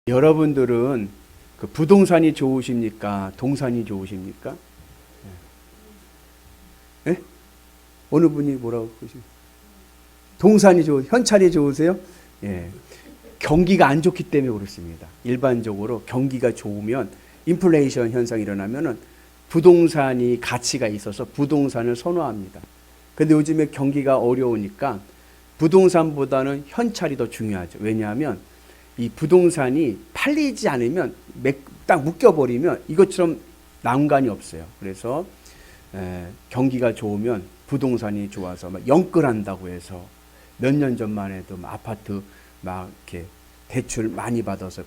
여러분들은 그 부동산이 좋으십니까? 동산이 좋으십니까? 예? 어느 분이 뭐라고 그러십니까? 동산이 현찰이 좋으세요? 예. 경기가 안 좋기 때문에 그렇습니다. 일반적으로 경기가 좋으면 인플레이션 현상이 일어나면은 부동산이 가치가 있어서 부동산을 선호합니다. 근데 요즘에 경기가 어려우니까 부동산보다는 현찰이 더 중요하죠. 왜냐하면 이 부동산이 팔리지 않으면 딱 묶여버리면 이것처럼 난관이 없어요. 그래서 경기가 좋으면 부동산이 좋아서 막 영끌한다고 해서 몇 년 전만 해도 막 아파트 막 이렇게 대출 많이 받아서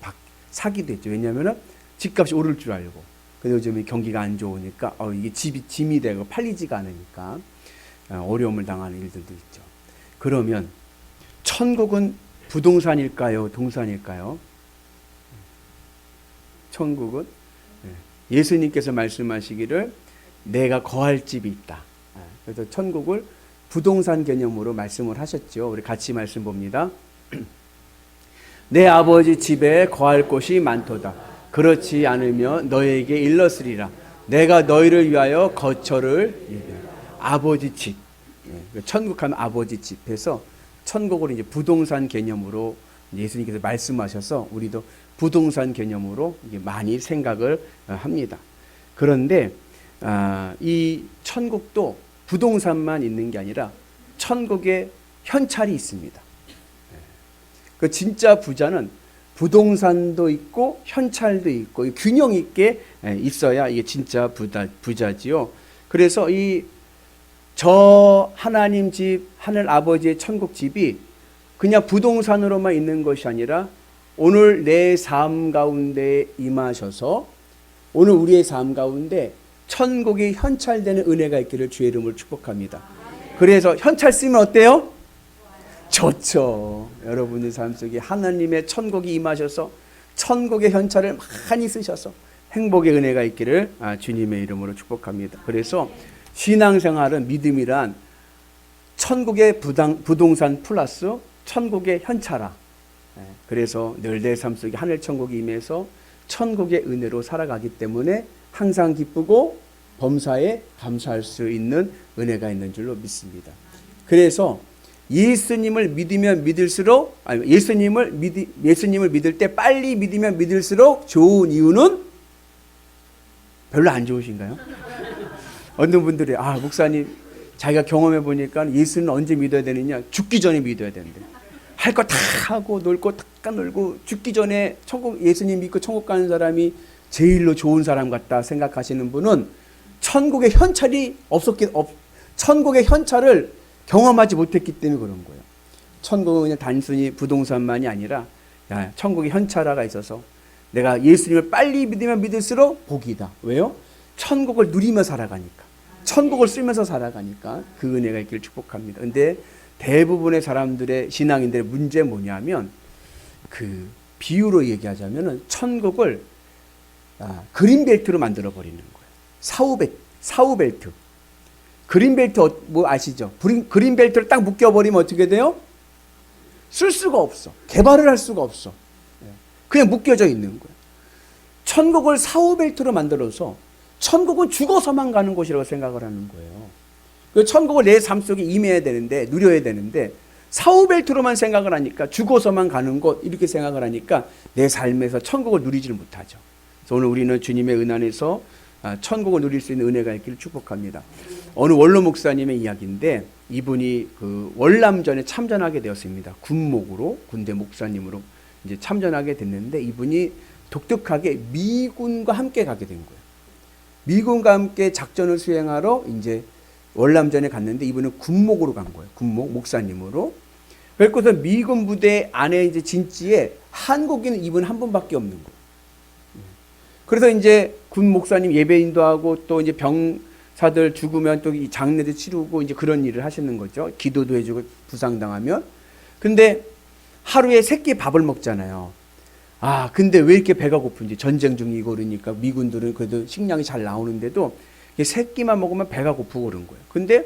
사기도 했죠. 왜냐하면 집값이 오를 줄 알고. 근데 요즘에 경기가 안 좋으니까 이게 집이 짐이 되고 팔리지가 않으니까 어려움을 당하는 일들도 있죠. 그러면 천국은 부동산일까요? 동산일까요? 천국은 예수님께서 말씀하시기를 내가 거할 집이 있다. 그래서 천국을 부동산 개념으로 말씀을 하셨죠. 우리 같이 말씀 봅니다. 내 아버지 집에 거할 곳이 많도다. 그렇지 않으면 너에게 일렀으리라. 내가 너희를 위하여 거처를 아버지 집. 천국 하면 아버지 집에서 천국을 이제 부동산 개념으로 예수님께서 말씀하셔서 우리도 부동산 개념으로 많이 생각을 합니다. 그런데 이 천국도 부동산만 있는 게 아니라 천국에 현찰이 있습니다. 그 진짜 부자는 부동산도 있고 현찰도 있고 균형 있게 있어야 이게 진짜 부자지요. 그래서 저 하나님 집, 하늘 아버지의 천국 집이 그냥 부동산으로만 있는 것이 아니라 오늘 내 삶 가운데 임하셔서 오늘 우리의 삶 가운데 천국이 현찰되는 은혜가 있기를 주의 이름으로 축복합니다. 그래서 현찰 쓰면 어때요? 좋죠. 여러분의 삶 속에 하나님의 천국이 임하셔서 천국의 현찰을 많이 쓰셔서 행복의 은혜가 있기를 주님의 이름으로 축복합니다. 그래서 신앙생활은 믿음이란 천국의 부동산 플러스 천국의 현찰아. 그래서 늘 내 삶 속에 하늘 천국이 임해서 천국의 은혜로 살아가기 때문에 항상 기쁘고 범사에 감사할 수 있는 은혜가 있는 줄로 믿습니다. 그래서 예수님을 믿으면 믿을수록 예수님을 믿을 때 빨리 믿으면 믿을수록 좋은 이유는 별로 안 좋으신가요? 어떤 분들이 목사님 자기가 경험해 보니까 예수는 언제 믿어야 되느냐? 죽기 전에 믿어야 된대. 할 거 다 하고 놀 거 다 놀고 죽기 전에 예수님 믿고 천국 가는 사람이 제일로 좋은 사람 같다 생각하시는 분은 천국의 현찰이 천국의 현찰을 경험하지 못했기 때문에 그런 거예요. 천국은 그냥 단순히 부동산만이 아니라 천국의 현찰화가 있어서 내가 예수님을 빨리 믿으면 믿을수록 복이다. 왜요? 천국을 누리며 살아가니까. 천국을 쓰면서 살아가니까 그 은혜가 있기를 축복합니다. 근데 대부분의 사람들의 신앙인들의 문제 뭐냐면 그 비유로 얘기하자면 천국을 그린벨트로 만들어 버리는 거예요. 사후벨트. 그린벨트 뭐 아시죠? 그린벨트를 딱 묶여버리면 어떻게 돼요? 쓸 수가 없어. 개발을 할 수가 없어. 그냥 묶여져 있는 거예요. 천국을 사후벨트로 만들어서 천국은 죽어서만 가는 곳이라고 생각을 하는 거예요. 천국을 내 삶 속에 임해야 되는데 누려야 되는데 사후벨트로만 생각을 하니까 죽어서만 가는 곳 이렇게 생각을 하니까 내 삶에서 천국을 누리지를 못하죠. 그래서 오늘 우리는 주님의 은 안에서 천국을 누릴 수 있는 은혜가 있기를 축복합니다. 어느 원로 목사님의 이야기인데 이분이 그 월남전에 참전하게 되었습니다. 군목으로 군대 목사님으로 이제 참전하게 됐는데 이분이 독특하게 미군과 함께 가게 된 거예요. 미군과 함께 작전을 수행하러 이제 월남전에 갔는데 이분은 군목으로 간 거예요. 군목 목사님으로. 그래서 미군 부대 안에 이제 진지에 한국인은 이분 한 분밖에 없는 거예요. 그래서 이제 군 목사님 예배인도 하고 또 이제 병사들 죽으면 또 이 장례도 치르고 이제 그런 일을 하시는 거죠. 기도도 해주고 부상당하면. 근데 하루에 3끼 밥을 먹잖아요. 근데 왜 이렇게 배가 고픈지 전쟁 중이고 그러니까 미군들은 그래도 식량이 잘 나오는데도 3끼만 먹으면 배가 고프고 그런 거예요. 근데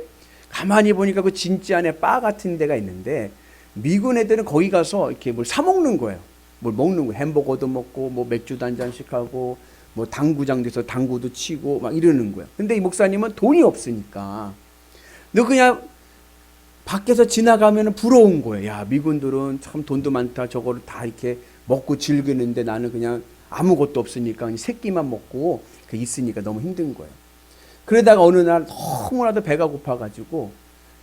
가만히 보니까 그 진지 안에 바 같은 데가 있는데 미군 애들은 거기 가서 이렇게 뭘 사 먹는 거예요. 뭘 먹는 거예요. 햄버거도 먹고 뭐 맥주도 한 잔씩 하고 뭐 당구장 돼서 당구도 치고 막 이러는 거예요. 근데 이 목사님은 돈이 없으니까 너 그냥 밖에서 지나가면 부러운 거예요. 야, 미군들은 참 돈도 많다. 저거를 다 이렇게 먹고 즐기는데 나는 그냥 아무것도 없으니까 그냥 새끼만 먹고 있으니까 너무 힘든 거예요. 그러다가 어느 날 너무나도 배가 고파가지고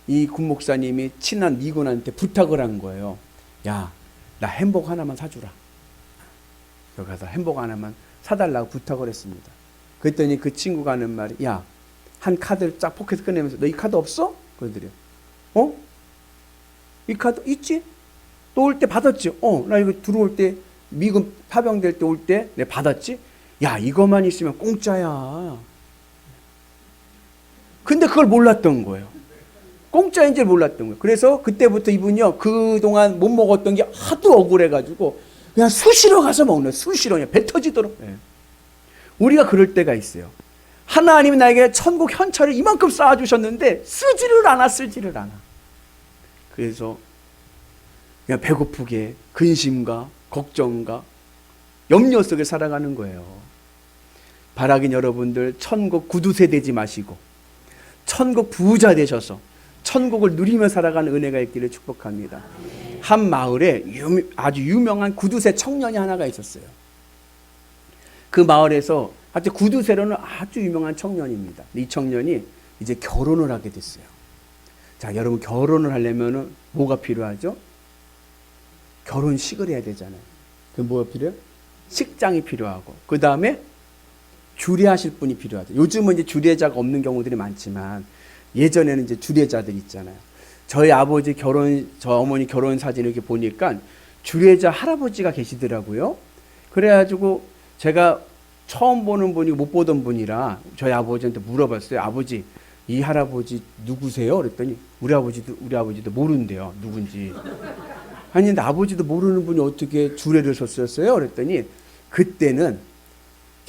이 군 목사님이 친한 미군한테 부탁을 한 거예요. 야, 나 햄버거 하나만 사주라. 여기 가서 햄버거 하나만 사달라고 부탁을 했습니다. 그랬더니 그 친구가 하는 말이, 야, 한 카드를 쫙 포켓에서 꺼내면서 너 이 카드 없어? 그러더래요. 어? 이 카드 있지? 또 올 때 받았지? 나 이거 들어올 때 미군 파병될 때 올 때 내가 받았지? 야, 이거만 있으면 공짜야. 근데 그걸 몰랐던 거예요. 공짜인 줄 몰랐던 거예요. 그래서 그때부터 이분이요, 그동안 못 먹었던 게 하도 억울해가지고 그냥 수시로 가서 먹는 거예요. 수시로 그냥 배 터지도록. 네. 우리가 그럴 때가 있어요. 하나님이 나에게 천국 현찰을 이만큼 쌓아주셨는데 쓰지를 않아. 그래서 그냥 배고프게 근심과 걱정과 염려 속에 살아가는 거예요. 바라긴 여러분들 천국 구두쇠 되지 마시고 천국 부자 되셔서 천국을 누리며 살아가는 은혜가 있기를 축복합니다. 한 마을에 아주 유명한 구두쇠 청년이 하나가 있었어요. 그 마을에서 하여튼 구두쇠로는 아주 유명한 청년입니다. 이 청년이 이제 결혼을 하게 됐어요. 자, 여러분 결혼을 하려면 뭐가 필요하죠? 결혼식을 해야 되잖아요. 그 뭐가 필요해요? 식장이 필요하고 그 다음에 주례하실 분이 필요하죠. 요즘은 이제 주례자가 없는 경우들이 많지만 예전에는 이제 주례자들 있잖아요. 저희 아버지 저 어머니 결혼 사진을 이렇게 보니까 주례자 할아버지가 계시더라고요. 그래가지고 제가 처음 보는 분이 못 보던 분이라 저희 아버지한테 물어봤어요. 아버지, 이 할아버지 누구세요? 그랬더니 우리 아버지도 모른대요. 누군지. 아니, 근데 아버지도 모르는 분이 어떻게 주례를 섰었어요? 그랬더니 그때는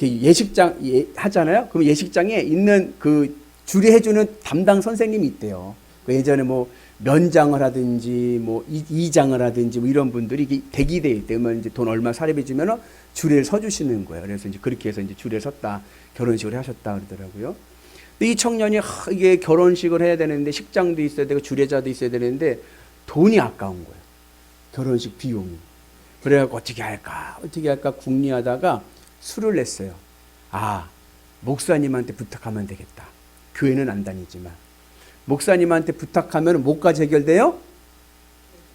예식장 하잖아요. 그럼 예식장에 있는 그 주례해주는 담당 선생님이 있대요. 예전에 뭐 면장을 하든지 뭐 이장을 하든지 뭐 이런 분들이 대기대에 있대면 이제 돈 얼마 사례해주면 주례를 서주시는 거예요. 그래서 이제 그렇게 해서 이제 주례를 섰다, 결혼식을 하셨다 그러더라고요. 근데 이 청년이 이게 결혼식을 해야 되는데 식장도 있어야 되고 주례자도 있어야 되는데 돈이 아까운 거예요. 결혼식 비용이. 그래갖고 어떻게 할까 궁리하다가 술을 냈어요. 아, 목사님한테 부탁하면 되겠다. 교회는 안 다니지만 목사님한테 부탁하면 뭐까지 해결돼요?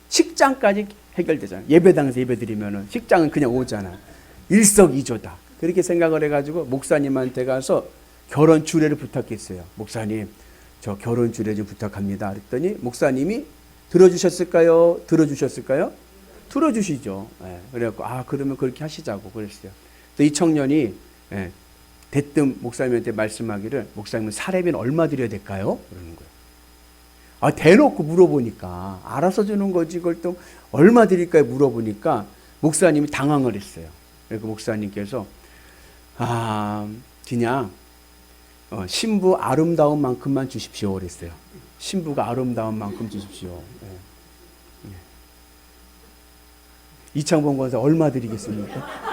식장까지 해결되잖아요. 예배당에서 예배드리면 식장은 그냥 오잖아. 일석이조다. 그렇게 생각을 해가지고 목사님한테 가서 결혼 주례를 부탁했어요. 목사님, 저 결혼 주례 좀 부탁합니다. 그랬더니 목사님이 들어주셨을까요? 들어주시죠. 예, 그래갖고 그러면 그렇게 하시자고 그랬어요. 이 청년이 대뜸 목사님한테 말씀하기를, 목사님은 사례비는 얼마 드려야 될까요? 그러는 거예요. 대놓고 물어보니까 알아서 주는 거지 그걸 또 얼마 드릴까요? 물어보니까 목사님이 당황을 했어요. 그래서 목사님께서 그냥 신부 아름다운 만큼만 주십시오 그랬어요. 신부가 아름다운 만큼 주십시오. 이창범 권사 얼마 드리겠습니까?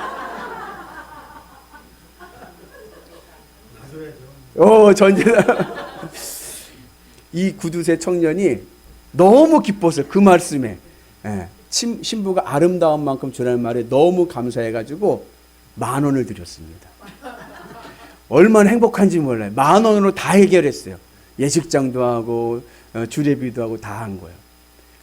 이 구두쇠 청년이 너무 기뻤어요. 그 말씀에. 신부가 아름다운 만큼 주라는 말에 너무 감사해가지고 10,000원을 드렸습니다. 얼마나 행복한지 몰라요. 10,000원으로 다 해결했어요. 예식장도 하고 주례비도 하고 다 한 거예요.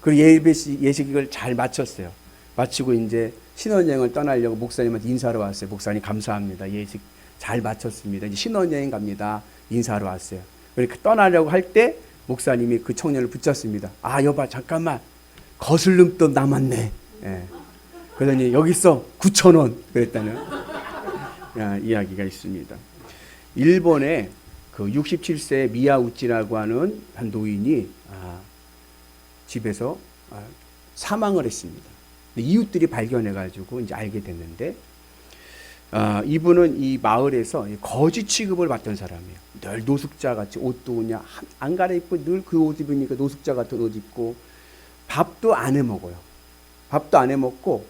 그리고 예식을 잘 마쳤어요. 마치고 이제 신혼여행을 떠나려고 목사님한테 인사하러 왔어요. 목사님 감사합니다. 예식 잘 마쳤습니다. 이제 신혼여행 갑니다. 인사하러 왔어요. 그러니까 떠나려고 할 때 목사님이 그 청년을 붙잡습니다. 여봐 잠깐만, 거슬름 돈 남았네. 그러더니 여기 있어 9,000원 그랬다는 이야기가 있습니다. 일본에 그 67세 미야우치라고 하는 한 노인이 집에서 사망을 했습니다. 이웃들이 발견해가지고 이제 알게 됐는데, 이분은 이 마을에서 거지 취급을 받던 사람이에요. 늘 노숙자 같이 옷도 그냥 안 갈아입고 늘 그 옷 입으니까 노숙자 같은 옷 입고 밥도 안 해 먹어요. 밥도 안 해 먹고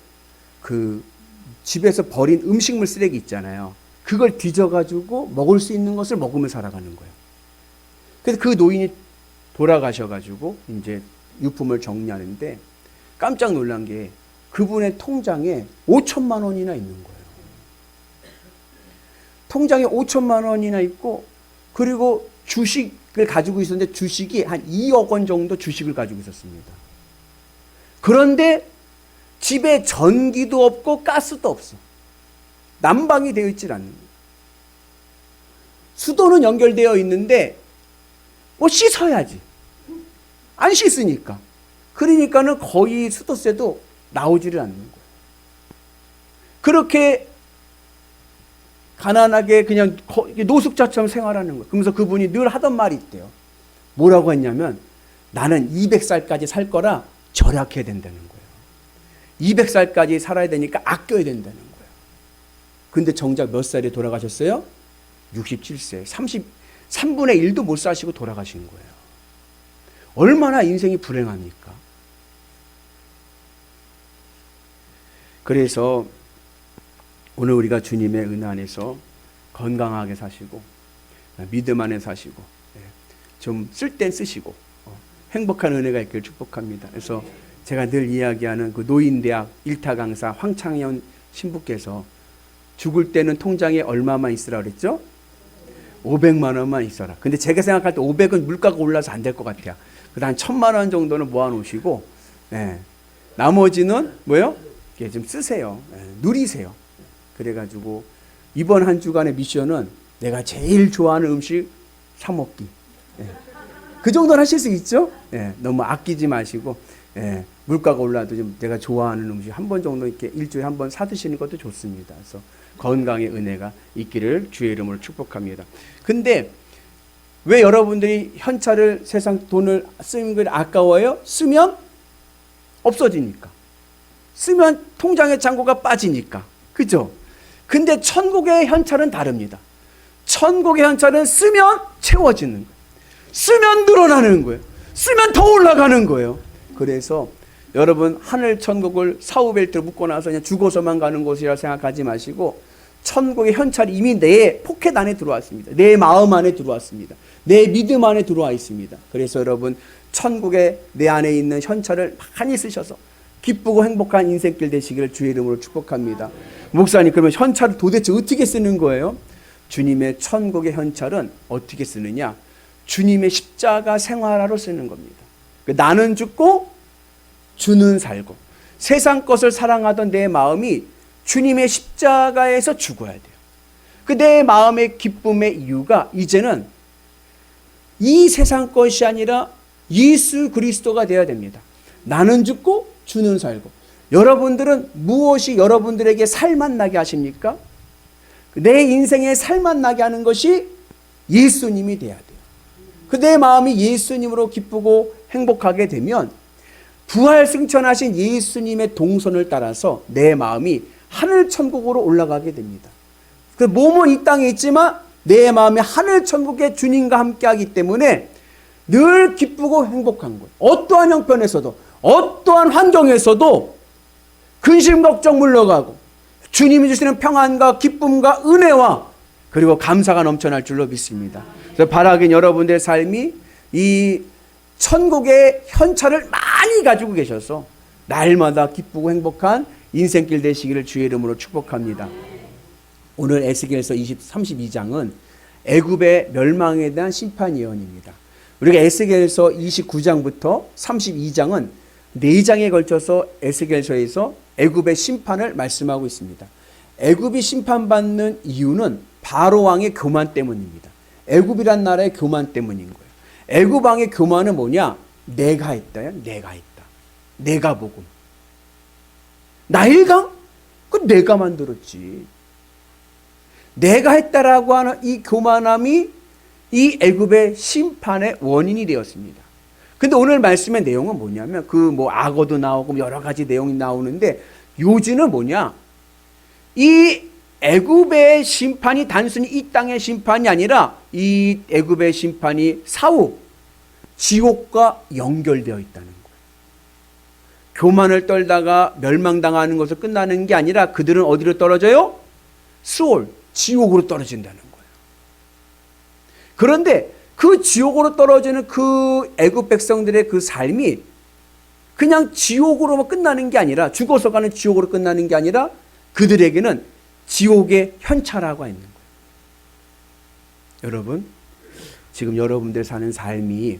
그 집에서 버린 음식물 쓰레기 있잖아요. 그걸 뒤져가지고 먹을 수 있는 것을 먹으며 살아가는 거예요. 그래서 그 노인이 돌아가셔가지고 이제 유품을 정리하는데 깜짝 놀란 게 그분의 통장에 5천만 원이나 있는 거예요. 통장에 5천만 원이나 있고, 그리고 주식을 가지고 있었는데 주식이 한 2억 원 정도 주식을 가지고 있었습니다. 그런데 집에 전기도 없고 가스도 없어. 난방이 되어 있질 않는 거예요. 수도는 연결되어 있는데 뭐 씻어야지. 안 씻으니까. 그러니까는 거의 수도세도 나오지를 않는 거예요. 그렇게 가난하게 그냥 노숙자처럼 생활하는 거예요. 그러면서 그분이 늘 하던 말이 있대요. 뭐라고 했냐면, 나는 200살까지 살 거라 절약해야 된다는 거예요. 200살까지 살아야 되니까 아껴야 된다는 거예요. 근데 정작 몇 살에 돌아가셨어요? 67세. 3분의 1도 못 사시고 돌아가신 거예요. 얼마나 인생이 불행합니까? 그래서 오늘 우리가 주님의 은혜 안에서 건강하게 사시고 믿음 안에 사시고 좀 쓸 땐 쓰시고 행복한 은혜가 있기를 축복합니다. 그래서 제가 늘 이야기하는 그 노인대학 일타 강사 황창현 신부께서 죽을 때는 통장에 얼마만 있으라 그랬죠? 500만 원만 있어라. 근데 제가 생각할 때 500은 물가가 올라서 안 될 것 같아요. 그래서 한 1000만 원 정도는 모아놓으시고, 나머지는 뭐요? 좀 쓰세요. 누리세요. 그래가지고 이번 한 주간의 미션은 내가 제일 좋아하는 음식 사 먹기. 그 정도는 하실 수 있죠? 너무 아끼지 마시고, 물가가 올라도 좀 내가 좋아하는 음식 한 번 정도 이렇게 일주일에 한 번 사 드시는 것도 좋습니다. 그래서 건강의 은혜가 있기를 주의 이름으로 축복합니다. 근데 왜 여러분들이 현찰을 세상 돈을 쓰는 걸 아까워요? 쓰면 없어지니까. 쓰면 통장의 잔고가 빠지니까. 그죠? 근데 천국의 현찰은 다릅니다. 천국의 현찰은 쓰면 채워지는 거예요. 쓰면 늘어나는 거예요. 쓰면 더 올라가는 거예요. 그래서 여러분 하늘 천국을 사후벨트로 묶고 나서 그냥 죽어서만 가는 곳이라 생각하지 마시고, 천국의 현찰이 이미 내 포켓 안에 들어왔습니다. 내 마음 안에 들어왔습니다. 내 믿음 안에 들어와 있습니다. 그래서 여러분 천국에 내 안에 있는 현찰을 많이 쓰셔서 기쁘고 행복한 인생길 되시기를 주의 이름으로 축복합니다. 목사님, 그러면 현찰을 도대체 어떻게 쓰는 거예요? 주님의 천국의 현찰은 어떻게 쓰느냐? 주님의 십자가 생활화로 쓰는 겁니다. 나는 죽고 주는 살고, 세상 것을 사랑하던 내 마음이 주님의 십자가에서 죽어야 돼요. 그 내 마음의 기쁨의 이유가 이제는 이 세상 것이 아니라 예수 그리스도가 되어야 됩니다. 나는 죽고 주는 살고. 여러분들은 무엇이 여러분들에게 살맛 나게 하십니까? 내 인생에 살맛 나게 하는 것이 예수님이 돼야 돼요. 그 내 마음이 예수님으로 기쁘고 행복하게 되면 부활 승천하신 예수님의 동선을 따라서 내 마음이 하늘 천국으로 올라가게 됩니다. 그 몸은 이 땅에 있지만 내 마음이 하늘 천국의 주님과 함께하기 때문에 늘 기쁘고 행복한 거예요. 어떠한 형편에서도, 어떠한 환경에서도 근심 걱정 물러가고 주님이 주시는 평안과 기쁨과 은혜와 그리고 감사가 넘쳐날 줄로 믿습니다. 그래서 바라긴 여러분들의 삶이 이 천국의 현찰을 많이 가지고 계셔서 날마다 기쁘고 행복한 인생길 되시기를 주의 이름으로 축복합니다. 오늘 에스겔서 32장은 애굽의 멸망에 대한 심판 예언입니다. 우리가 에스겔서 29장부터 32장은 4장에 걸쳐서 에스겔서에서 애굽의 심판을 말씀하고 있습니다. 애굽이 심판받는 이유는 바로 왕의 교만 때문입니다. 애굽이란 나라의 교만 때문인 거예요. 애굽 왕의 교만은 뭐냐? 내가 했다요. 내가 했다. 내가 복음. 나일강? 그 내가 만들었지. 내가 했다라고 하는 이 교만함이 이 애굽의 심판의 원인이 되었습니다. 근데 오늘 말씀의 내용은 뭐냐면 그 뭐 악어도 나오고 여러 가지 내용이 나오는데 요지는 뭐냐? 이 애굽의 심판이 단순히 이 땅의 심판이 아니라 이 애굽의 심판이 사후 지옥과 연결되어 있다는 거예요. 교만을 떨다가 멸망당하는 것으로 끝나는 게 아니라 그들은 어디로 떨어져요? 수올, 지옥으로 떨어진다는 거예요. 그런데 그 지옥으로 떨어지는 그 애굽 백성들의 그 삶이 그냥 지옥으로만 끝나는 게 아니라, 죽어서 가는 지옥으로 끝나는 게 아니라 그들에게는 지옥의 현차라고 있는 거예요. 여러분, 지금 여러분들 사는 삶이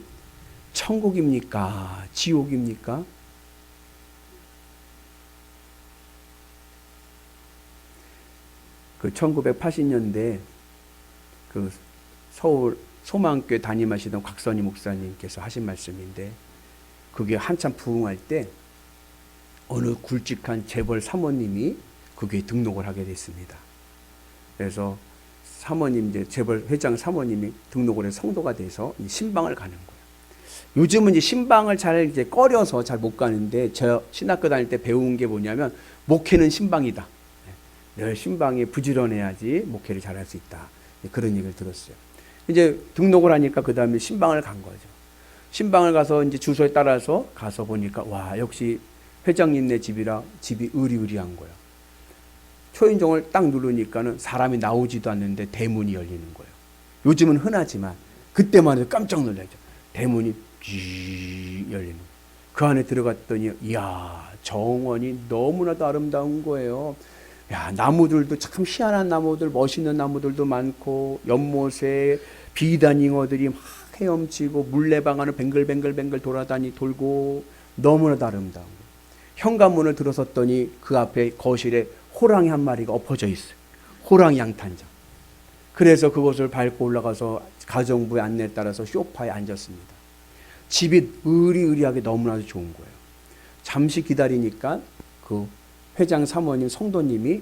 천국입니까? 지옥입니까? 그 1980년대 그 서울 소망교회 담임하시던 곽선희 목사님께서 하신 말씀인데, 그게 한참 부흥할 때 어느 굵직한 재벌 사모님이 그게 등록을 하게 됐습니다. 그래서 사모님, 이제 재벌 회장 사모님이 등록을 해서 성도가 돼서 신방을 가는 거예요. 요즘은 이제 신방을 잘 이제 꺼려서 잘 못 가는데, 저 신학교 다닐 때 배운 게 뭐냐면, 목회는 신방이다. 늘 신방에 부지런해야지 목회를 잘할 수 있다. 그런 얘기를 들었어요. 이제 등록을 하니까 그 다음에 신방을 간 거죠. 신방을 가서 이제 주소에 따라서 가서 보니까, 와, 역시 회장님네 집이라 집이 의리의리한 거예요. 초인종을 딱 누르니까는 사람이 나오지도 않는데 대문이 열리는 거예요. 요즘은 흔하지만 그때만 해도 깜짝 놀라죠. 대문이 쥐 열리는 거예요. 그 안에 들어갔더니, 이야, 정원이 너무나도 아름다운 거예요. 야, 나무들도 참 희한한 나무들, 멋있는 나무들도 많고, 연못에 비단잉어들이 막 헤엄치고, 물레방 안을 뱅글뱅글 돌고, 너무나도 아름다운 거예요. 현관문을 들어섰더니 그 앞에 거실에 호랑이 한 마리가 엎어져 있어요. 호랑이 양탄자. 그래서 그것을 밟고 올라가서 가정부의 안내에 따라서 소파에 앉았습니다. 집이 의리의리하게 너무나도 좋은 거예요. 잠시 기다리니까 그 회장 사모님 성도님이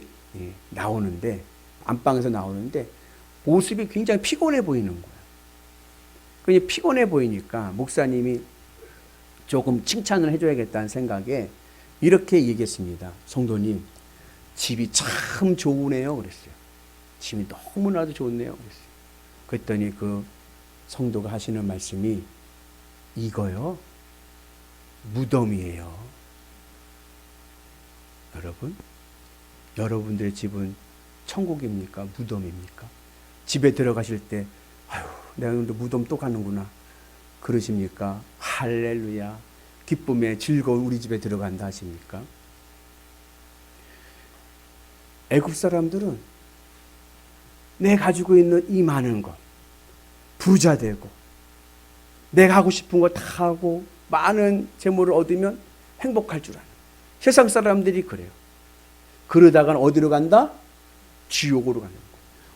나오는데, 안방에서 나오는데 모습이 굉장히 피곤해 보이는 거예요. 그냥 피곤해 보이니까 목사님이 조금 칭찬을 해줘야겠다는 생각에 이렇게 얘기했습니다. 성도님, 집이 참 좋으네요. 그랬어요. 집이 너무나도 좋네요. 그랬어요. 그랬더니 그 성도가 하시는 말씀이, 이거요, 무덤이에요. 여러분, 여러분들의 집은 천국입니까? 무덤입니까? 집에 들어가실 때, 아유, 내가 오늘 무덤 또 가는구나, 그러십니까? 할렐루야, 기쁨에 즐거운 우리 집에 들어간다 하십니까? 애굽 사람들은 내 가지고 있는 이 많은 것, 부자 되고 내가 하고 싶은 거 다 하고 많은 재물을 얻으면 행복할 줄 아는, 세상 사람들이 그래요. 그러다가 어디로 간다? 지옥으로 가는 거예요.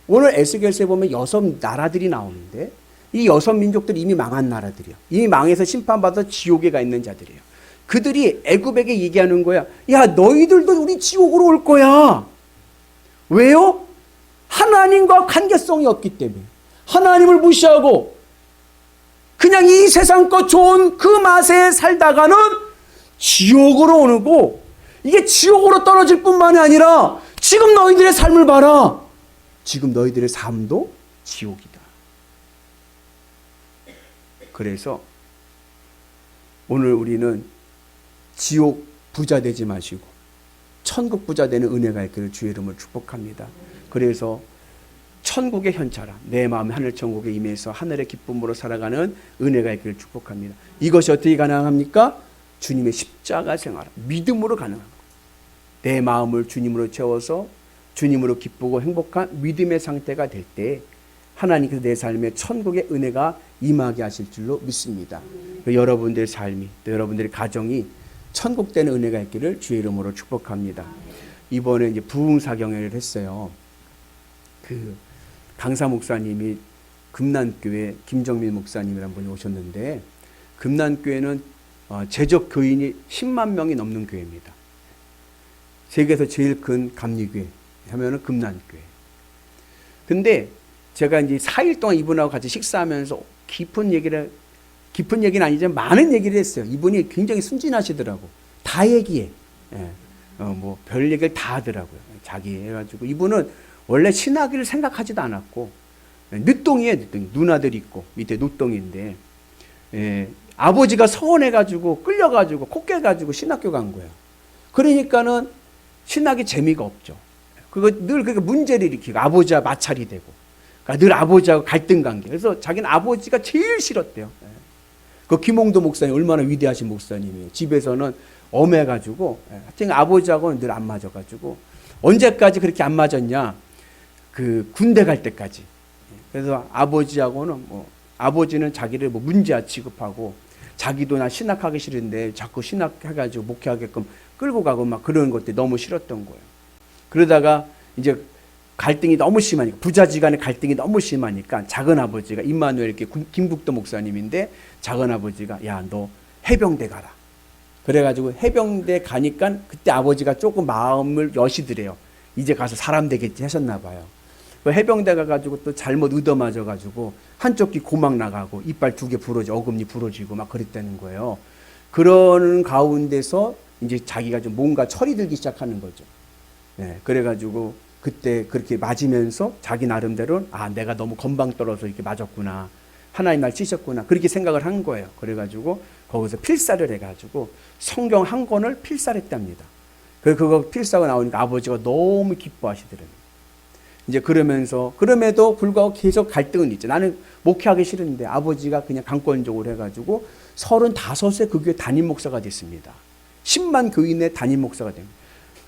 오늘 에스겔서에 보면 6 나라들이 나오는데, 이 6 민족들이 이미 망한 나라들이야. 이미 망해서 심판받아 지옥에 가 있는 자들이에요. 그들이 애굽에게 얘기하는 거야. 야, 너희들도 우리 지옥으로 올 거야. 왜요? 하나님과 관계성이 없기 때문에. 하나님을 무시하고 그냥 이 세상 것 좋은 그 맛에 살다가는 지옥으로 오는 거. 이게 지옥으로 떨어질 뿐만이 아니라 지금 너희들의 삶을 봐라. 지금 너희들의 삶도 지옥이다. 그래서 오늘 우리는 지옥 부자 되지 마시고 천국 부자 되는 은혜가 있기를 주의 이름으로 축복합니다. 그래서 천국의 현차라, 내 마음이 하늘 천국에 임해서 하늘의 기쁨으로 살아가는 은혜가 있기를 축복합니다. 이것이 어떻게 가능합니까? 주님의 십자가 생활, 믿음으로 가능한 거예요. 내 마음을 주님으로 채워서 주님으로 기쁘고 행복한 믿음의 상태가 될 때 하나님께서 내 삶에 천국의 은혜가 임하게 하실 줄로 믿습니다. 여러분들의 삶이, 또 여러분들의 가정이 천국 되는 은혜가 있기를 주의 이름으로 축복합니다. 이번에 이제 부흥사경회를 했어요. 그 강사 목사님이 금난교회 김정민 목사님이라는 분이 오셨는데, 금난교회는 재적 교인이 10만 명이 넘는 교회입니다. 세계에서 제일 큰 감리교회 하면은 금난교회. 근데 제가 이제 4일 동안 이분하고 같이 식사하면서 깊은 얘기는 아니지만 많은 얘기를 했어요. 이분이 굉장히 순진하시더라고. 다 얘기해. 예. 뭐 별 얘기를 다 하더라고요. 자기 해가지고 이분은 원래 신학을 생각하지도 않았고, 늦동이에요. 늦동이. 누나들이 있고 밑에 늦동인데, 예, 아버지가 서운해가지고 끌려가지고 코 깨가지고 신학교 간 거예요. 그러니까는 신학이 재미가 없죠. 그거 늘 그게 문제를 일으키고 아버지와 마찰이 되고, 그러니까 늘 아버지하고 갈등 관계. 그래서 자기는 아버지가 제일 싫었대요. 그 김홍도 목사님 얼마나 위대하신 목사님이에요. 집에서는 엄해가지고, 하여튼 아버지하고는 늘 안 맞아가지고, 언제까지 그렇게 안 맞았냐? 그 군대 갈 때까지. 그래서 아버지하고는 아버지는 자기를 문제아 취급하고, 자기도 나 신학하기 싫은데 자꾸 신학해가지고 목회하게끔 끌고 가고 막 그런 것들이 너무 싫었던 거예요. 그러다가 이제 갈등이 너무 심하니까, 부자지간의 갈등이 너무 심하니까 작은 아버지가 임마누엘 김국도 목사님인데, 작은 아버지가 야, 너 해병대 가라. 그래가지고 해병대 가니까 그때 아버지가 조금 마음을 여시더래요. 이제 가서 사람 되겠지 하셨나 봐요. 그 해병대 가가지고 또 잘못 얻어맞아가지고 한쪽 귀 고막 나가고 이빨 2개 부러져, 어금니 부러지고 막 그랬다는 거예요. 그런 가운데서 이제 자기가 좀 뭔가 철이 들기 시작하는 거죠. 네, 그래가지고 그때 그렇게 맞으면서 자기 나름대로 내가 너무 건방 떨어서 이렇게 맞았구나. 하나님 날 치셨구나. 그렇게 생각을 한 거예요. 그래가지고 거기서 필사를 해가지고 성경 한 권을 필사했답니다. 그거 필사가 나오니까 아버지가 너무 기뻐하시더라고요. 이제 그러면서, 그럼에도 불구하고 계속 갈등은 있죠. 나는 목회하기 싫은데 아버지가 그냥 강권적으로 해가지고 35세 그 교회 담임 목사가 됐습니다. 10만 교인의 담임 목사가 됩니다.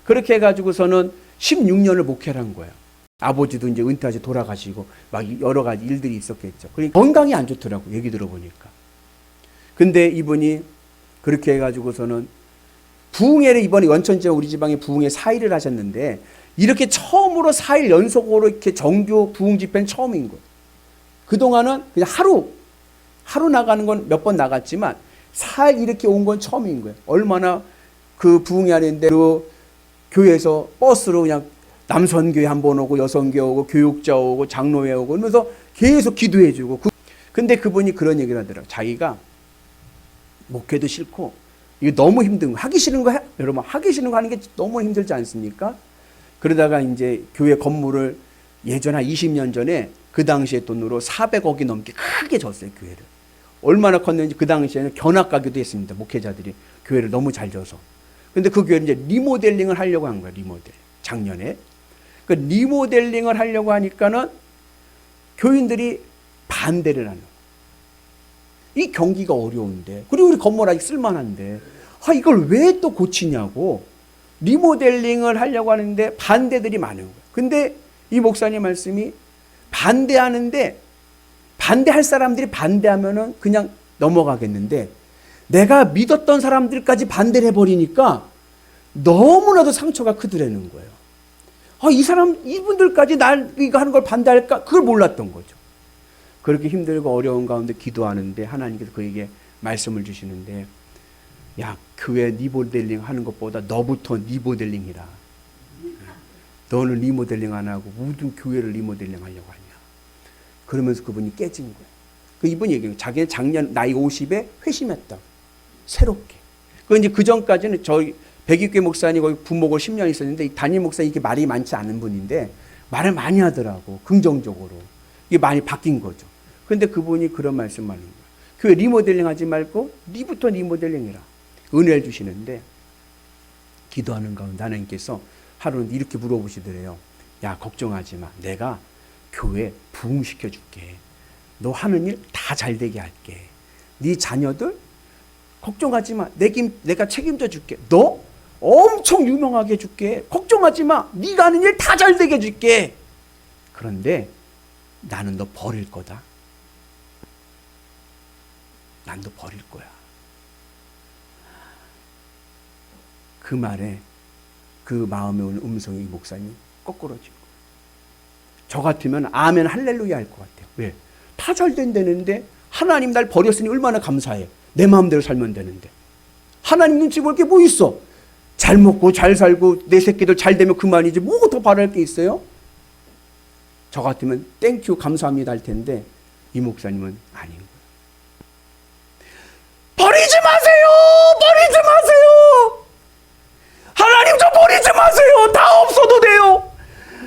그렇게 해가지고서는 16년을 목회를 한 거예요. 아버지도 이제 은퇴하셔서 돌아가시고 막 여러 가지 일들이 있었겠죠. 그러니까 건강이 안 좋더라고, 얘기 들어보니까. 근데 이분이 그렇게 해가지고서는 부흥회를 이번에 연천지역 우리 지방에 부흥회 4일을 하셨는데, 이렇게 처음으로 4일 연속으로 이렇게 정규 부흥 집회는 처음인 거예요. 그동안은 그냥 하루 나가는 건 몇 번 나갔지만 4일 이렇게 온 건 처음인 거예요. 얼마나 그 부흥회 하는데 그 교회에서 버스로 그냥 남선교회 한 번 오고 여성교회 오고 교육자 오고 장로회 오고 그러면서 계속 기도해 주고. 근데 그분이 그런 얘기를 하더라고요. 자기가 목회도 싫고 이게 너무 힘든 거, 하기 싫은 거 여러분, 하기 싫은 거 하는 게 너무 힘들지 않습니까? 그러다가 이제 교회 건물을 예전 한 20년 전에 그 당시에 돈으로 400억이 넘게 크게 줬어요, 교회를. 얼마나 컸는지 그 당시에는 견학가기도 했습니다, 목회자들이. 교회를 너무 잘 줘서. 근데 그 교회를 이제 리모델링을 하려고 한 거예요, 리모델. 작년에. 그 리모델링을 하려고 하니까는 교인들이 반대를 하는 거예요. 이 경기가 어려운데, 그리고 우리 건물 아직 쓸만한데, 이걸 왜 또 고치냐고. 리모델링을 하려고 하는데 반대들이 많은 거예요. 근데 이 목사님 말씀이 반대하는데, 반대할 사람들이 반대하면은 그냥 넘어가겠는데, 내가 믿었던 사람들까지 반대를 해버리니까 너무나도 상처가 크더라는 거예요. 이분들까지 날 이거 하는 걸 반대할까? 그걸 몰랐던 거죠. 그렇게 힘들고 어려운 가운데 기도하는데 하나님께서 그에게 말씀을 주시는데, 야, 교회 리모델링 하는 것보다 너부터 리모델링이라. 너는 리모델링 안 하고 모든 교회를 리모델링 하려고 하냐. 그러면서 그분이 깨진 거예요. 이분이 얘기해요. 자기는 작년 나이 50에 회심했다. 새롭게. 이제 그 전까지는 저희 백익교 목사님 거기 부목을 10년 있었는데, 이 담임 목사 이게 말이 많지 않은 분인데 말을 많이 하더라고, 긍정적으로. 이게 많이 바뀐 거죠. 근데 그분이 그런 말씀 하는 거예요. 교회 리모델링 하지 말고 니부터 리모델링이라. 은혜를 주시는데, 기도하는 가운데 하나님께서 하루는 이렇게 물어보시더래요. 야, 걱정하지 마. 내가 교회 부흥시켜 줄게. 너 하는 일 다 잘되게 할게. 네 자녀들 걱정하지 마. 내가 책임져 줄게. 너 엄청 유명하게 해줄게. 걱정하지 마. 네가 하는 일 다 잘되게 해줄게. 그런데 나는 너 버릴 거다. 난 너 버릴 거야. 그 말에 그 마음에 오는 음성이 목사님 거꾸러지고, 저 같으면 아멘 할렐루야 할 것 같아요. 왜? 다 잘 된다는데, 하나님 날 버렸으니 얼마나 감사해. 내 마음대로 살면 되는데. 하나님 눈치 볼 게 뭐 있어? 잘 먹고 잘 살고 내 새끼들 잘 되면 그만이지 뭐 더 바랄 게 있어요? 저 같으면 땡큐 감사합니다 할 텐데, 이 목사님은 아닌 거예요. 버리지 마세요! 버리지 마세요! 하나님 저 버리지 마세요! 다 없어도 돼요!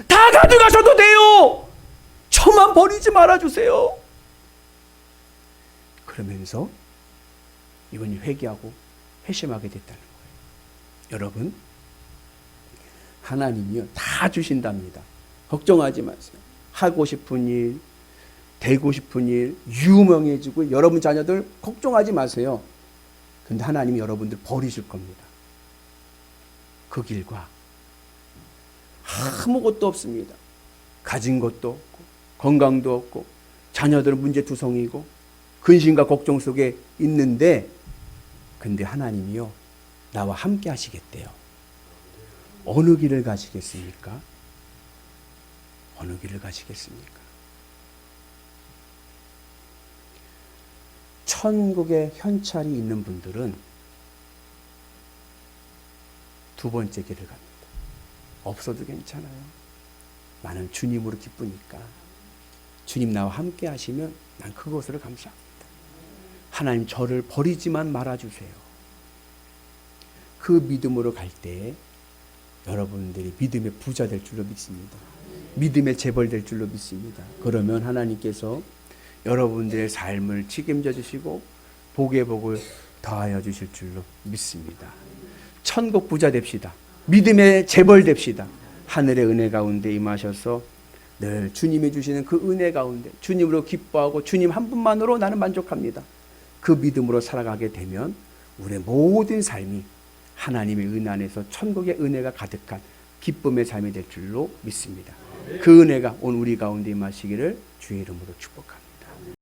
다 가져가셔도 돼요! 저만 버리지 말아주세요! 그러면서 이분이 회개하고 회심하게 됐다는 거예요. 여러분, 하나님이요 다 주신답니다. 걱정하지 마세요. 하고 싶은 일, 되고 싶은 일, 유명해지고 여러분 자녀들 걱정하지 마세요. 근데 하나님이 여러분들 버리실 겁니다. 그 길과 아무것도 없습니다. 가진 것도 없고 건강도 없고 자녀들은 문제투성이고 근심과 걱정 속에 있는데 근데 하나님이요 나와 함께 하시겠대요. 어느 길을 가시겠습니까? 어느 길을 가시겠습니까? 천국에 현찰이 있는 분들은 두 번째 길을 갑니다. 없어도 괜찮아요. 나는 주님으로 기쁘니까 주님 나와 함께 하시면 난 그것으로 감사합니다. 하나님 저를 버리지만 말아주세요. 그 믿음으로 갈 때 여러분들이 믿음의 부자 될 줄로 믿습니다. 믿음의 재벌 될 줄로 믿습니다. 그러면 하나님께서 여러분들의 삶을 책임져 주시고 복의 복을 더하여 주실 줄로 믿습니다. 천국 부자 됩시다. 믿음의 재벌 됩시다. 하늘의 은혜 가운데 임하셔서 늘 주님이 주시는 그 은혜 가운데 주님으로 기뻐하고 주님 한 분만으로 나는 만족합니다. 그 믿음으로 살아가게 되면 우리의 모든 삶이 하나님의 은혜 안에서 천국의 은혜가 가득한 기쁨의 삶이 될 줄로 믿습니다. 그 은혜가 오늘 우리 가운데 임하시기를 주의 이름으로 축복합니다.